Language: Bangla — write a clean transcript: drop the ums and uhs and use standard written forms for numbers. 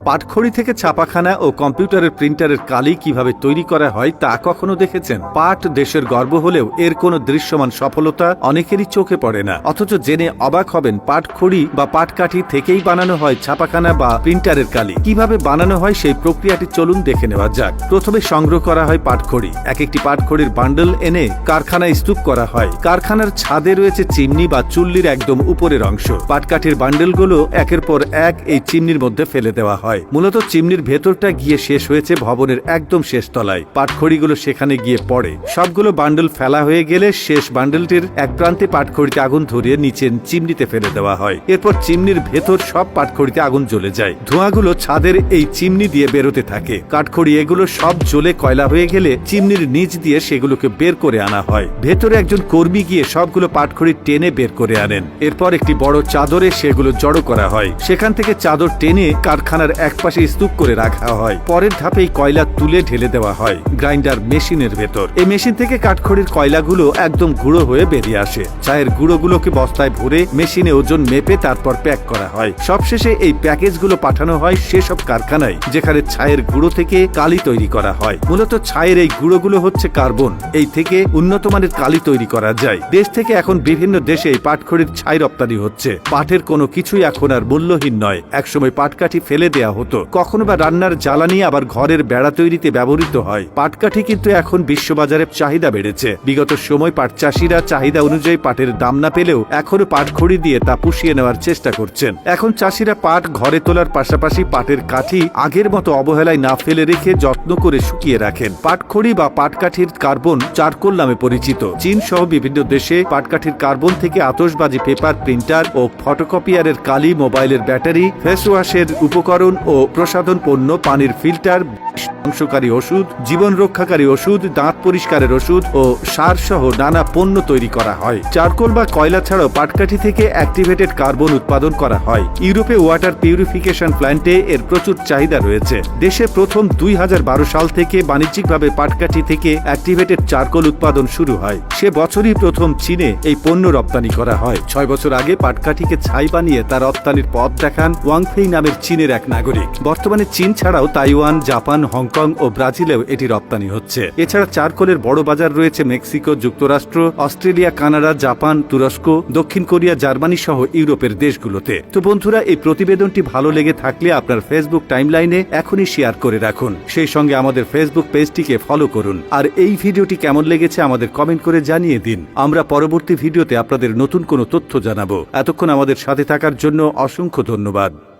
পাটখড়ি থেকে ছাপাখানা ও কম্পিউটারের প্রিন্টারের কালি কিভাবে তৈরি করা হয় তা কখনো দেখেছেন? পাট দেশের গর্ব হলেও এর কোনো দৃশ্যমান সফলতা অনেকেরই চোখে পড়ে না। অথচ জেনে অবাক হবেন, পাটখড়ি বা পাটকাঠি থেকেই বানানো হয় ছাপাখানা বা প্রিন্টারের কালি। কিভাবে বানানো হয় সেই প্রক্রিয়াটি চলুন দেখে নেওয়া যাক। প্রথমে সংগ্রহ করা হয় পাটখড়ি। এক একটি পাটখড়ির বান্ডল এনে কারখানায় স্তূপ করা হয়। কারখানার ছাদে রয়েছে চিমনি বা চুল্লির একদম উপরের অংশ। পাটকাঠির বান্ডেলগুলো একের পর এক এই চিমনির মধ্যে ফেলে দেওয়া হয়। মূলত চিমনির ভেতরটা গিয়ে শেষ হয়েছে ভবনের একদম শেষ তলায়। পাটখড়িগুলো সেখানে গিয়ে পড়ে। সবগুলো বান্ডেল ফেলা হয়ে গেলে শেষ বান্ডেলটির এক প্রান্তে পাটখড়িতে আগুন ধরিয়ে নিচে চিমনিতে ফেলে দেওয়া হয়। এরপর চিমনির ভেতর সব পাটখড়িতে আগুন জ্বলে যায়। ধোঁয়াগুলো ছাদের এই চিমনি দিয়ে বেরোতে থাকে। কাঠখড়ি এগুলো সব জ্বলে কয়লা হয়ে গেলে চিমনির নিচ দিয়ে সেগুলোকে বের করে আনা হয়। ভেতরে একজন কর্মী গিয়ে সবগুলো পাটখড়ি টেনে বের করে আনেন। এরপর একটি বড় চাদরে সেগুলো জড়ো করা হয়। সেখান থেকে চাদর টেনে কারখানার একপাশে স্তূপ করে রাখা হয়। পরের ধাপে এই কয়লা তুলে ঢেলে দেওয়া হয় গ্রাইন্ডার মেশিনের ভেতর। এই মেশিন থেকে কাঠখড়ির কয়লাগুলো একদম গুঁড়ো হয়ে বেরিয়ে আসে। চায়ের গুঁড়োগুলোকে বস্তায় ভরে মেশিনে ওজন মেপে তারপর প্যাক করা হয়। সবশেষে এই প্যাকেজগুলো পাঠানো হয় সেসব কারখানায় যেখানে ছায়ের গুঁড়ো থেকে কালি তৈরি করা হয়। মূলত ছায়ের এই গুঁড়োগুলো হচ্ছে কার্বন। এই থেকে উন্নত মানের কালি তৈরি করা যায়। দেশ থেকে এখন বিভিন্ন দেশে এই পাটখড়ির ছাই রপ্তানি হচ্ছে। পাটের কোনো কিছুই এখন আর মূল্যহীন নয়। একসময় পাটকাঠি ফেলে দেয়া হতো, কখনো বা রান্নার জ্বালানি, আবার ঘরের বেড়া তৈরিতে ব্যবহৃত হয়। পাটকাঠি কিন্তু এখন বিশ্ববাজারে চাহিদা বেড়েছে। বিগত সময় পাট চাষিরা চাহিদা অনুযায়ী পাটের দাম না পেলেও এখনো পাটখড়ি দিয়ে তা পুষিয়ে নেওয়ার চেষ্টা করছেন। এখন চাষিরা পাট ঘরে তোলার পাশাপাশি পাটের কাঠি আগের মতো অবহেলায় না ফেলে রেখে যত্ন করে শুকিয়ে রাখেন। পাটখড়ি বা পাটকাঠির কার্বন চারকোল নামে পরিচিত। চীন সহ বিভিন্ন দেশে পাটকাঠির কার্বন থেকে আতশবাজি, পেপার, প্রিন্টার ও ফটোকপিয়ারের কালি, মোবাইলের ব্যাটারি, ফেস ওয়াশের উপকরণ ও প্রসাধন পণ্য, পানির ফিল্টার, ধ্বংসকারী ওষুধ, জীবন রক্ষাকারী ওষুধ, দাঁত পরিষ্কারের ওষুধ ও সার সহ নানা পণ্য তৈরি করা হয়। চারকোল বা কয়লা ছাড়াও পাটকাঠি থেকে অ্যাক্টিভেটেড কার্বন উৎপাদন করা হয়। ইউরোপে ওয়াটার পিউরিফিকেশন প্ল্যান্টে এর প্রচুর চাহিদা রয়েছে। দেশে প্রথম 2012 সাল থেকে বাণিজ্যিকভাবে পাটকাঠি থেকে অ্যাক্টিভেটেড চারকোল উৎপাদন শুরু হয়। সে বছরই প্রথম চীনে এই পণ্য রপ্তানি করা হয়। 6 বছর আগে পাটকাঠিকে ছাই বানিয়ে তার রপ্তানির পথ দেখান ওয়াংফেই নামের চীনের এক নাগরিক। বর্তমানে চীন ছাড়াও তাইওয়ান, জাপান, হংকং ও ব্রাজিলেও এটি রপ্তানি হচ্ছে। এছাড়া চারকোলের বড় বাজার রয়েছে মেক্সিকো, যুক্তরাষ্ট্র, অস্ট্রেলিয়া, কানাডা, জাপান, তুরস্ক, দক্ষিণ কোরিয়া, জার্মানি সহ ইউরোপের দেশগুলোতে। তো বন্ধুরা, এই প্রতিবেদনটি ভালো লেগে থাকলে আপনার ফেসবুক টাইমলাইনে এখনই শেয়ার করে রাখুন। সেই সঙ্গে আমাদের ফেসবুক পেজটিকে ফলো করুন। আর এই ভিডিওটি কেমন লেগেছে আমাদের কমেন্ট করে জানিয়ে দিন। আমরা পরবর্তী ভিডিওতে আপনাদের নতুন কোনো তথ্য জানাবো। এতক্ষণ আমাদের সাথে থাকার জন্য অসংখ্য ধন্যবাদ।